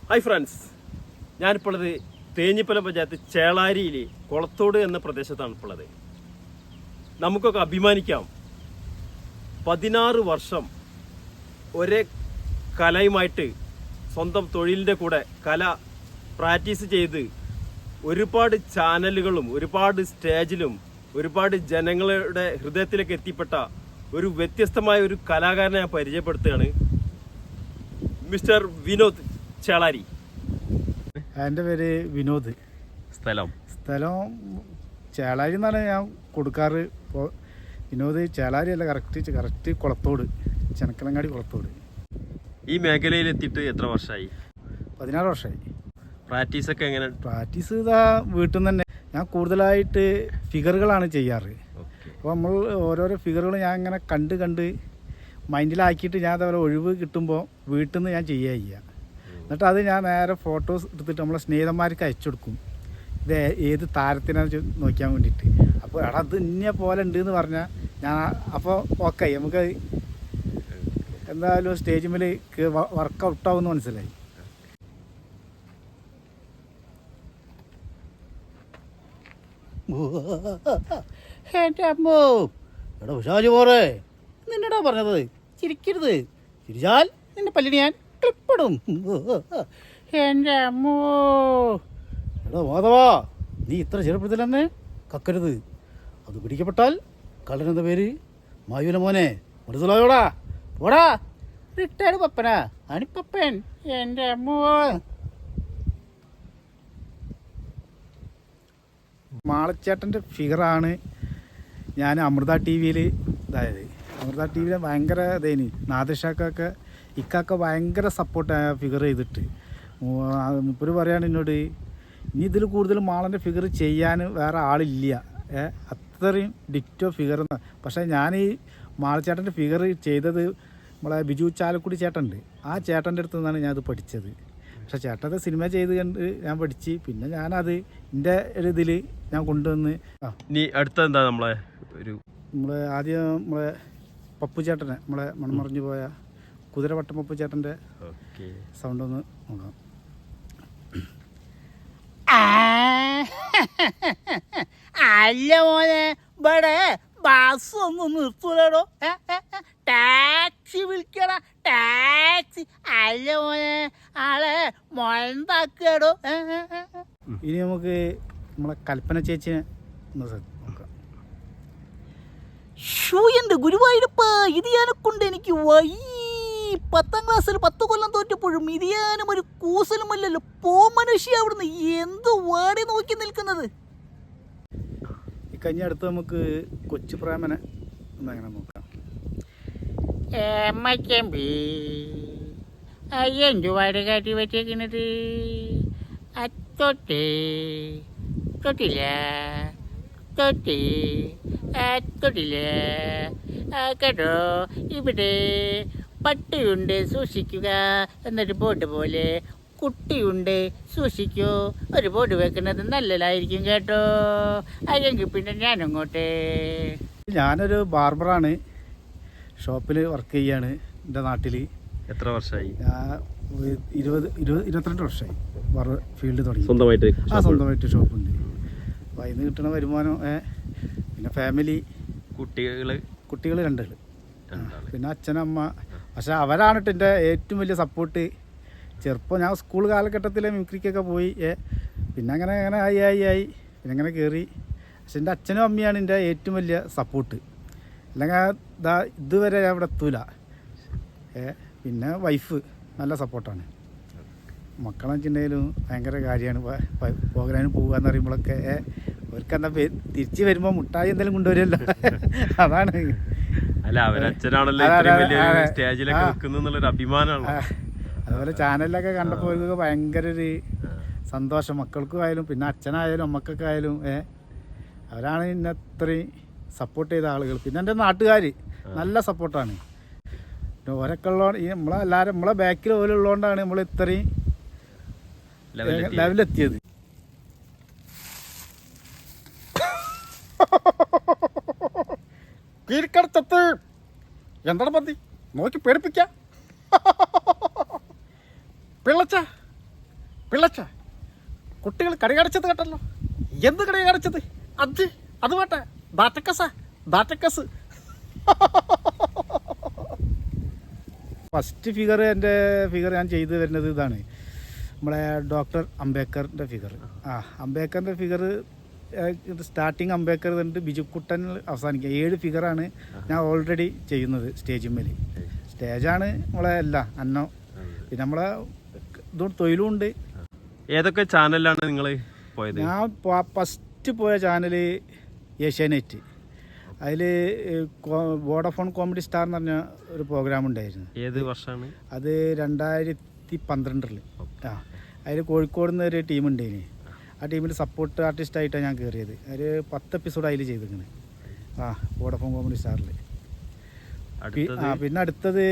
Hi friends, ഞാനിപ്പോഴത് Thenhipalam panchayat ചേളാരിയിൽ കുളത്തോട് എന്ന പ്രദേശത്താണ് ഉള്ളത്. നമുക്കൊക്കെ അഭിമാനിക്കാം, 16 വർഷം ഒരേ കലയുമായിട്ട് സ്വന്തം തൊഴിലിൻ്റെ കൂടെ കല പ്രാക്ടീസ് ചെയ്ത് ഒരുപാട് ചാനലുകളും ഒരുപാട് സ്റ്റേജിലും ഒരുപാട് ജനങ്ങളുടെ ഹൃദയത്തിലേക്ക് എത്തിപ്പെട്ട ഒരു വ്യത്യസ്തമായ ഒരു കലാകാരനെ ഞാൻ പരിചയപ്പെടുത്തുകയാണ്. മിസ്റ്റർ വിനോദ് ചേളാരി. എൻ്റെ പേര് വിനോദ്. സ്ഥലം ചേളാരി എന്നാണ് ഞാൻ കൊടുക്കാറ്. ഇപ്പോൾ വിനോദ് ചേളാരി അല്ല, കറക്റ്റ് കുളത്തോട്, ചെനക്കലങ്ങാടി കുളത്തോട്. ഈ മേഖലയിൽ എത്തിയിട്ട് എത്ര വർഷമായി? 16 വർഷമായി. പ്രാക്ടീസൊക്കെ എങ്ങനെ? പ്രാക്ടീസ് ഇതാ വീട്ടിൽ നിന്ന് തന്നെ. ഞാൻ കൂടുതലായിട്ട് ഫിഗറുകളാണ് ചെയ്യാറ്. അപ്പോൾ നമ്മൾ ഓരോരോ ഫിഗറുകൾ ഞാൻ ഇങ്ങനെ കണ്ട് മൈൻഡിലാക്കിയിട്ട് ഞാൻ അതേപോലെ ഒഴിവ് കിട്ടുമ്പോൾ വീട്ടിൽ നിന്ന് ഞാൻ ചെയ്യുക. എന്നിട്ട് അത് ഞാൻ നേരെ ഫോട്ടോസ് എടുത്തിട്ട് നമ്മളെ സ്നേഹിതന്മാർക്ക് അയച്ചു കൊടുക്കും. ഇത് ഏത് താരത്തിനാണ് നോക്കാൻ വേണ്ടിയിട്ട്. അപ്പോൾ എടാ അത് ഇന്ന പോലെ ഉണ്ട് എന്ന് പറഞ്ഞാൽ ഞാൻ അപ്പോൾ ഓക്കെ, നമുക്ക് എന്തായാലും സ്റ്റേജിൽ വർക്കൗട്ടാവുമെന്ന് മനസ്സിലായി. എൻ്റെ അമ്മോ, എടാ ഉഷാജ് പോറേ, നിന്നടാ പറഞ്ഞത് ചിരിക്കരുത്. ചിരിച്ചാൽ നിന്റെ പല്ലിന് ഞാൻ ക്ലിപ്പിടും. എൻ്റെ അമ്മോ, എടാ മാധവാ, നീ ഇത്ര ചെറുപ്പത്തിൽ തന്നെ കക്കരുത്. അത് പിടിക്കപ്പെട്ടാൽ കള്ളനെന്ന പേര് മായൂല മോനെ, മനസ്സിലായോടാ? പോടാ, റിട്ടയർഡ് പപ്പനാ, അണിപ്പപ്പൻ. എൻ്റെ അമ്മോ, മാളച്ചേട്ടൻ്റെ ഫിഗറാണ് ഞാൻ അമൃത ടി വിയിൽ ഇതായത്. അമൃത ടി വിയിൽ ഭയങ്കര ഇതേനി. നാദിഷാക്കൊക്കെ ഇക്കൊക്കെ ഭയങ്കര സപ്പോർട്ട് ഫിഗർ ചെയ്തിട്ട്. മുപ്പര് പറയാണ് എന്നോട്, ഇനി ഇതിൽ കൂടുതൽ മാളൻ്റെ ഫിഗർ ചെയ്യാൻ വേറെ ആളില്ല, അത്രയും ഡിക്റ്റോ ഫിഗർ. പക്ഷേ ഞാൻ ഈ മാളച്ചേട്ടൻ്റെ ഫിഗർ ചെയ്തത് നമ്മളെ ബിജു ചാലക്കുടി ചേട്ടനുണ്ട്, ആ ചേട്ടൻ്റെ അടുത്ത് നിന്നാണ് ഞാനത് പഠിച്ചത്. പക്ഷേ ചേട്ടൻ്റെ സിനിമ ചെയ്ത് കണ്ട് ഞാൻ പഠിച്ച്, പിന്നെ ഞാനത് എൻ്റെ ഒരു ഇതിൽ ഞാൻ കൊണ്ടുവന്ന്. നീ അടുത്ത എന്താ നമ്മളെ ആദ്യം നമ്മളെ പപ്പു ചേട്ടനെ, നമ്മളെ മൺമറിഞ്ഞു പോയ കുതിരവട്ടം പപ്പു ചേട്ടൻ്റെ സൗണ്ട് ഒന്ന് നോക്കാം. അല്ല മോനെ, ഇവിടെ ബസ് ഒന്നും നിർത്തൂലോ. ടാക്സി വിളിക്കണ, ടാക്സി. അല്ല മോനെ, ആളെ മൊഴന്താക്കടോ. ഇനി നമുക്ക് നമ്മളെ കൽപ്പന ചേച്ചിനെ ഒന്ന് നോക്കാം. ഷൂ, എൻ്റെ ഗുരുവായൂരപ്പ, ഇത് കൊണ്ട് എനിക്ക് വൈ. 10ാം ക്ലാസ്സിൽ 10 കൊല്ലം തോറ്റപ്പോഴും ഇത് ഞാനും ഒരു കൂസലുമല്ലല്ലോ. പോ മനുഷ്യ അവിടുന്ന്, എന്ത് വാടി നോക്കി നിൽക്കുന്നത്. ഈ കഴിഞ്ഞ അടുത്ത് നമുക്ക് കൊച്ചു പ്രേമനെ ഒന്നങ്ങനെ നോക്കാം. എന്തുവാട് കാട്ടി വെച്ചേക്കുന്നത്? തൊട്ടില്ല കേട്ടോ. ഇവിടെ പട്ടിയുണ്ട്, സൂക്ഷിക്കുക എന്നൊരു ബോർഡ് പോലെ. കുട്ടിയുണ്ട്, സൂക്ഷിക്കൂ. ഒരു ബോർഡ് വെക്കുന്നത് നല്ലതായിരിക്കും കേട്ടോ. അല്ലെങ്കിൽ പിന്നെ ഞാനങ്ങോട്ടെ. ഞാനൊരു ബാർബറാണ്, ഷോപ്പിൽ വർക്ക് ചെയ്യാണ് എൻ്റെ നാട്ടിൽ. എത്ര വർഷമായി? ഞാൻ 22 വർഷമായി ഫീൽഡ് തുടങ്ങി. സ്വന്തമായിട്ട് ഷോപ്പുണ്ട്. അപ്പോൾ അതിന് കിട്ടുന്ന വരുമാനം, പിന്നെ ഫാമിലി, കുട്ടികൾ 2 പിന്നെ അച്ഛനമ്മ. പക്ഷെ അവരാണ് എൻ്റെ ഏറ്റവും വലിയ സപ്പോർട്ട്. ചെറുപ്പം ഞാൻ സ്കൂൾ കാലഘട്ടത്തിലെ മ്യൂസിക്കൊക്കെ പോയി, പിന്നെ അങ്ങനെ ആയി പിന്നെ അങ്ങനെ കയറി. പക്ഷെ എൻ്റെ അച്ഛനും അമ്മയാണ് എൻ്റെ ഏറ്റവും വലിയ സപ്പോർട്ട്. അല്ലെങ്കിൽ ഇതുവരെ ഞാൻ ഇവിടെ എത്തൂല. പിന്നെ വൈഫ് നല്ല സപ്പോർട്ടാണ്. മക്കളെന്ന് വെച്ചിട്ടുണ്ടെങ്കിലും ഭയങ്കര കാര്യമാണ്. പ്രോഗ്രാമിന് പോകുക എന്ന് പറയുമ്പോഴൊക്കെ അവർക്ക് എന്താ തിരിച്ച് വരുമ്പോൾ മുട്ടായി എന്തെങ്കിലും കൊണ്ടുവരുമല്ലോ, അതാണ്. അതുപോലെ ചാനലിലൊക്കെ കണ്ടപ്പോൾ അവർക്ക് ഭയങ്കര ഒരു സന്തോഷം. മക്കൾക്കും ആയാലും പിന്നെ അച്ഛനായാലും അമ്മക്കൊക്കെ ആയാലും അവരാണ് എന്നെ അത്രയും സപ്പോർട്ട് ചെയ്ത ആളുകൾ. പിന്നെ എൻ്റെ നാട്ടുകാർ നല്ല സപ്പോർട്ടാണ്. ഓരൊക്കെ ഉള്ളതുകൊണ്ട് ഈ നമ്മളെ ബാക്കിൽ ഓലുള്ളതുകൊണ്ടാണ് നമ്മൾ ഇത്രയും ലെവലെത്തിയത്. കീഴ്ക്കടച്ചത്ത് എന്താണ് പന്തി നോക്കി പേടിപ്പിക്ക. പിള്ളച്ച പിള്ളച്ച കുട്ടികൾ കടികടച്ചത് കേട്ടല്ലോ. എന്ത് കടികടച്ചത്? അത് വേട്ടെ, ദാറ്റക്കസ്. ഫസ്റ്റ് ഫിഗർ എൻ്റെ ഫിഗർ ഞാൻ ചെയ്തു വരുന്നത് ഇതാണ്, നമ്മളെ ഡോക്ടർ അംബേദ്കറിൻ്റെ ഫിഗർ. അംബേദ്കറിൻ്റെ ഫിഗർ സ്റ്റാർട്ടിങ് അംബേദ്കർ ഉണ്ട്, ബിജുക്കുട്ടൻ അവസാനിക്കുക. 7 ഫിഗറാണ് ഞാൻ ഓൾറെഡി ചെയ്യുന്നത് സ്റ്റേജിന്മേൽ. സ്റ്റേജാണ് നമ്മളെ എല്ലാം അന്നം. പിന്നെ നമ്മളെ ഇതുകൊണ്ട് തൊഴിലും ഉണ്ട്. ഏതൊക്കെ ചാനലിലാണ് നിങ്ങൾ പോയത്? ഞാൻ ഫസ്റ്റ് പോയ ചാനൽ ഏഷ്യാനെറ്റ്. അതിൽ വോഡഫോൺ കോമഡി സ്റ്റാർ എന്ന് പറഞ്ഞ ഒരു പ്രോഗ്രാം ഉണ്ടായിരുന്നു. ഏത് വർഷമാണ് അത്? 2012. അതിൽ കോഴിക്കോട് നിന്ന് ഒരു ടീമുണ്ടേന്. ആ ടീമിൽ സപ്പോർട്ട് ആർട്ടിസ്റ്റായിട്ടാണ് ഞാൻ കയറിയത്. ഒരു 10 എപ്പിസോഡ് അതിൽ ചെയ്തിരിക്കുന്നത്. വോഡഫോൺ കോമഡി സ്റ്റാറിൽ. പിന്നെ അടുത്തത്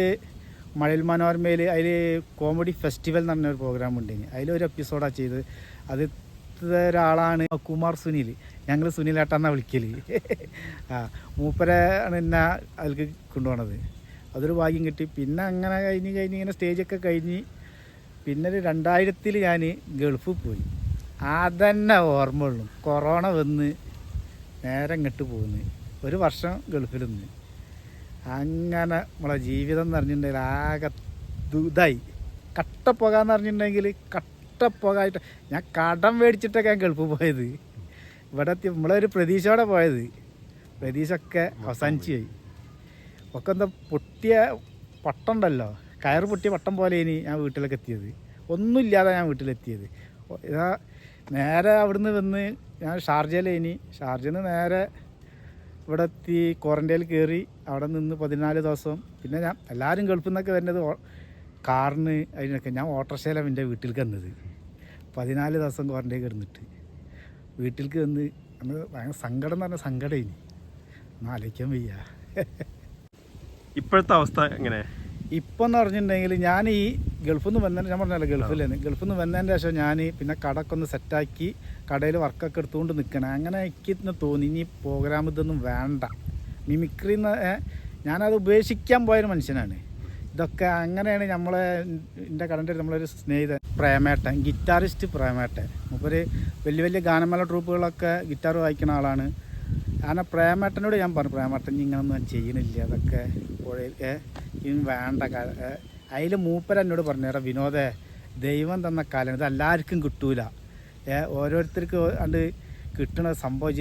മഴയിൽ മനോരമയിൽ അതിൽ കോമഡി ഫെസ്റ്റിവൽ എന്ന് പറഞ്ഞൊരു പ്രോഗ്രാം ഉണ്ടേന്. അതിലൊരു എപ്പിസോഡാണ് ചെയ്തത്. അത് ഒരാളാണ് കുമാർ സുനിൽ. ഞങ്ങൾ സുനിലേട്ടാന്നാണ് വിളിക്കൽ. മൂപ്പരെ ആണ് എന്നെ അതിലേക്ക് കൊണ്ടുപോകണത്. അതൊരു ഭാഗ്യം കിട്ടി. പിന്നെ അങ്ങനെ കഴിഞ്ഞ് ഇങ്ങനെ സ്റ്റേജൊക്കെ കഴിഞ്ഞ് പിന്നെ ഒരു 2000 ഞാൻ ഗൾഫിൽ പോയി. അതന്നെ ഓർമ്മയുള്ളൂ. കൊറോണ വന്ന് നേരെ ഇങ്ങോട്ട് പോകുന്നു. 1 വർഷം ഗൾഫിൽ നിന്ന്. അങ്ങനെ നമ്മളെ ജീവിതം എന്ന് പറഞ്ഞിട്ടുണ്ടെങ്കിൽ ആകെ ഇതായി. കട്ടപ്പോകാന്ന് പറഞ്ഞിട്ടുണ്ടെങ്കിൽ കട്ടപ്പോകായിട്ട് ഞാൻ കടം മേടിച്ചിട്ടൊക്കെ ഞാൻ ഗൾഫിൽ പോയത്. ഇവിടെ നമ്മളൊരു പ്രതീക്ഷയോടെ പോയത്. പ്രതീക്ഷയൊക്കെ അവസാനിച്ച് പോയി. ഒക്കെ എന്താ പൊട്ടിയ പട്ടം ഉണ്ടല്ലോ, കയറ് പൊട്ടിയ പട്ടം പോലെ ഇനി ഞാൻ വീട്ടിലേക്ക് എത്തിയത്. ഒന്നുമില്ലാതെ ഞാൻ വീട്ടിലെത്തിയത്. ഇതാ നേരെ അവിടുന്ന് വന്ന് ഞാൻ ഷാർജയിലേനി. ഷാർജയിൽ നിന്ന് നേരെ ഇവിടെ എത്തി ക്വാറൻറ്റൈനിൽ കയറി. അവിടെ നിന്ന് 14 ദിവസം. പിന്നെ ഞാൻ എല്ലാവരും ഗൾഫിൽ നിന്നൊക്കെ വരുന്നത് കാറിന് അതിനൊക്കെ. ഞാൻ ഓട്ടോറിക്ഷയിലാണ് എൻ്റെ വീട്ടിലേക്ക് വന്നത്. 14 ദിവസം ക്വാറൻറ്റൈൻ കിടന്നിട്ട് വീട്ടിലേക്ക് വന്ന് അന്ന് ഭയങ്കര സങ്കടം എന്ന് പറഞ്ഞാൽ സങ്കടം ഇനി ആലോചിക്കാൻ വയ്യ. ഇപ്പോഴത്തെ അവസ്ഥ എങ്ങനെ? ഇപ്പം എന്ന് പറഞ്ഞിട്ടുണ്ടെങ്കിൽ ഞാൻ ഈ ഗൾഫിൽ നിന്ന് വന്നതിന്, ഞാൻ പറഞ്ഞല്ലോ ഗൾഫിൽ നിന്ന് വന്നതിൻ്റെ ശേഷം ഞാൻ പിന്നെ കടയൊക്കെ ഒന്ന് സെറ്റാക്കി കടയിൽ വർക്കൊക്കെ എടുത്തുകൊണ്ട് നിൽക്കണം. അങ്ങനെ എനിക്ക് തോന്നി ഇനി പ്രോഗ്രാം ഇതൊന്നും വേണ്ട. മിമിക്രി ഞാനത് ഉപേക്ഷിക്കാൻ പോയൊരു മനുഷ്യനാണ്. ഇതൊക്കെ അങ്ങനെയാണ് എൻ്റെ കടൻ്റെ നമ്മളൊരു സ്നേഹിതൻ പ്രേമേട്ടൻ, ഗിറ്റാറിസ്റ്റ് പ്രേമേട്ടൻ. മൂപ്പര് വലിയ ഗാനമേള ട്രൂപ്പുകളൊക്കെ ഗിറ്റാർ വായിക്കുന്ന ആളാണ്. അങ്ങനെ പ്രേമേട്ടനോട് ഞാൻ പറഞ്ഞു, പ്രേമേട്ടൻ ഇങ്ങനൊന്നും ഞാൻ ചെയ്യണില്ല, അതൊക്കെ ഇനി വേണ്ട. അതിൽ മൂപ്പര് എന്നോട് പറഞ്ഞു, എടാ വിനോദേ, ദൈവം തന്ന കാലം ഇത് എല്ലാവർക്കും കിട്ടൂല. ഓരോരുത്തർക്ക് അത് കിട്ടണ സംഭവം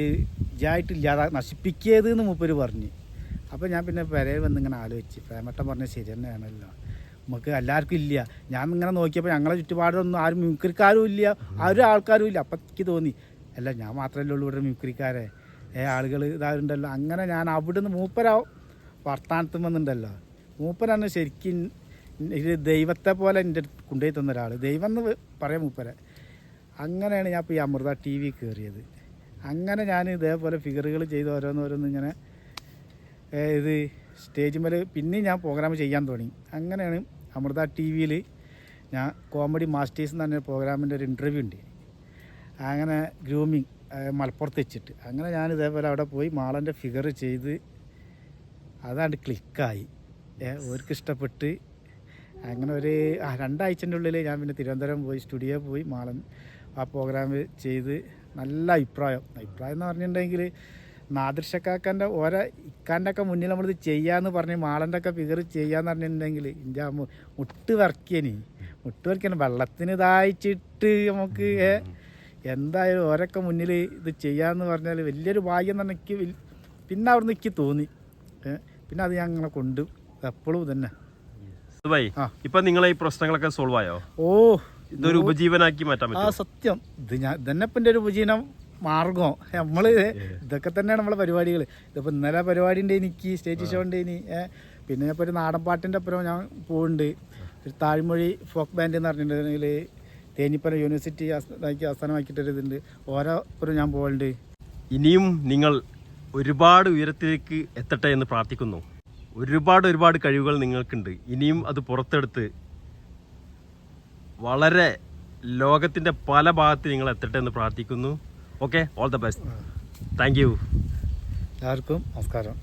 ഇതായിട്ടില്ലാതെ നശിപ്പിക്കരുതെന്ന് മൂപ്പര് പറഞ്ഞു. അപ്പോൾ ഞാൻ പിന്നെ പെരയിൽ വന്നിങ്ങനെ ആലോചിച്ച്, പ്രേമേട്ടൻ പറഞ്ഞത് ശരി തന്നെയാണല്ലോ, നമുക്ക് എല്ലാവർക്കും ഇല്ല. ഞാൻ ഇങ്ങനെ നോക്കിയപ്പോൾ ഞങ്ങളെ ചുറ്റുപാടൊന്നും ആരും മിമിക്രിക്കാരും ഇല്ല, ആരും ആൾക്കാരും ഇല്ല. അപ്പം എനിക്ക് തോന്നി, അല്ല ഞാൻ മാത്രമല്ലേ ഉള്ളൂ ഇവിടെ മിമിക്രിക്കാരെ, ആളുകൾ ഇതാറുണ്ടല്ലോ. അങ്ങനെ ഞാൻ അവിടുന്ന് മൂപ്പരാ വർത്താനത്തും വന്നിട്ടുണ്ടല്ലോ. മൂപ്പരാണ് ശരിക്കും ഇത് ദൈവത്തെ പോലെ എൻ്റെ കൊണ്ടുപോയി തന്ന ഒരാൾ. ദൈവം എന്ന് പറയാം മൂപ്പരെ. അങ്ങനെയാണ് ഞാൻ ഇപ്പോൾ ഈ അമൃത TV കയറിയത്. അങ്ങനെ ഞാൻ ഇതേപോലെ ഫിഗറുകൾ ചെയ്ത് ഓരോന്നോരോന്ന് ഇങ്ങനെ ഇത് സ്റ്റേജ് മേലെ പിന്നെയും ഞാൻ പ്രോഗ്രാം ചെയ്യാൻ തുടങ്ങി. അങ്ങനെയാണ് അമൃത TVയിൽ ഞാൻ കോമഡി മാസ്റ്റേഴ്സ് എന്ന് പറഞ്ഞ പ്രോഗ്രാമിൻ്റെ ഒരു ഇൻ്റർവ്യൂ ഉണ്ട്. അങ്ങനെ ഗ്രൂമിങ് മലപ്പുറത്ത് വെച്ചിട്ട് അങ്ങനെ ഞാൻ ഇതേപോലെ അവിടെ പോയി മാളൻ്റെ ഫിഗർ ചെയ്ത് അതാണ്ട് ക്ലിക്കായി. അവർക്ക് ഇഷ്ടപ്പെട്ട് അങ്ങനെ ഒരു 2 ആഴ്ചൻ്റെ ഉള്ളിൽ ഞാൻ പിന്നെ തിരുവനന്തപുരം പോയി സ്റ്റുഡിയോയിൽ പോയി മാളൻ ആ പ്രോഗ്രാം ചെയ്ത് നല്ല അഭിപ്രായം എന്ന് പറഞ്ഞിട്ടുണ്ടെങ്കിൽ നാദൃശക്കാക്കൻ്റെ ഓരോ ഇക്കാൻ്റെ ഒക്കെ മുന്നിൽ നമ്മളിത് ചെയ്യാമെന്ന് പറഞ്ഞ് മാളൻ്റെ ഒക്കെ ഫിഗർ ചെയ്യാന്ന് പറഞ്ഞിട്ടുണ്ടെങ്കിൽ എൻ്റെ മുട്ട് വരയ്ക്കാൻ വെള്ളത്തിന് ഇതായിച്ചിട്ട് നമുക്ക് എന്തായാലും ഓരൊക്കെ മുന്നിൽ ഇത് ചെയ്യാമെന്ന് പറഞ്ഞാൽ വലിയൊരു ഭാഗ്യം തന്നെ എനിക്ക്. പിന്നെ അവിടെ നിന്ന് എനിക്ക് തോന്നി. പിന്നെ അത് ഞാൻ അങ്ങനെ കൊണ്ട് എപ്പോഴും തന്നെ. ഇപ്പൊ നിങ്ങളെ ഈ പ്രശ്നങ്ങളൊക്കെ സോൾവ് ആയോ? ഇതൊരു ഉപജീവനാക്കി മാറ്റാൻ പറ്റും. സത്യം. ഇതന്നെ ഇപ്പം എൻ്റെ ഒരു ഉപജീവന മാർഗം. നമ്മൾ ഇതൊക്കെ തന്നെയാണ് നമ്മളെ പരിപാടികൾ. ഇതിപ്പോൾ ഇന്നലെ പരിപാടി ഉണ്ട്, എനിക്ക് സ്റ്റേജ് ഷോ ഉണ്ട് ഇനി. പിന്നെ ഇപ്പോൾ ഒരു നാടൻ പാട്ടിൻ്റെ അപ്പുറം ഞാൻ പോകുന്നുണ്ട്. ഒരു താഴ്മൊഴി ഫോക്ക് ബാൻഡ് എന്ന് പറഞ്ഞിട്ടുണ്ടെങ്കിൽ തേഞ്ഞിപ്പലം യൂണിവേഴ്സിറ്റി ആസ്ഥാനമാക്കിയിട്ടൊരിതുണ്ട്. ഓരോ അപ്പുറം ഞാൻ പോകുന്നുണ്ട്. ഇനിയും നിങ്ങൾ ഒരുപാട് ഉയരത്തിലേക്ക് എത്തട്ടെ എന്ന് പ്രാർത്ഥിക്കുന്നു. ഒരുപാട് കഴിവുകൾ നിങ്ങൾക്കുണ്ട്. ഇനിയും അത് പുറത്തെടുത്ത് വളരെ ലോകത്തിൻ്റെ പല ഭാഗത്ത് നിങ്ങൾ എത്തട്ടെ എന്ന് പ്രാർത്ഥിക്കുന്നു. Okay, all the best. Thank you. എല്ലാവർക്കും നമസ്കാരം.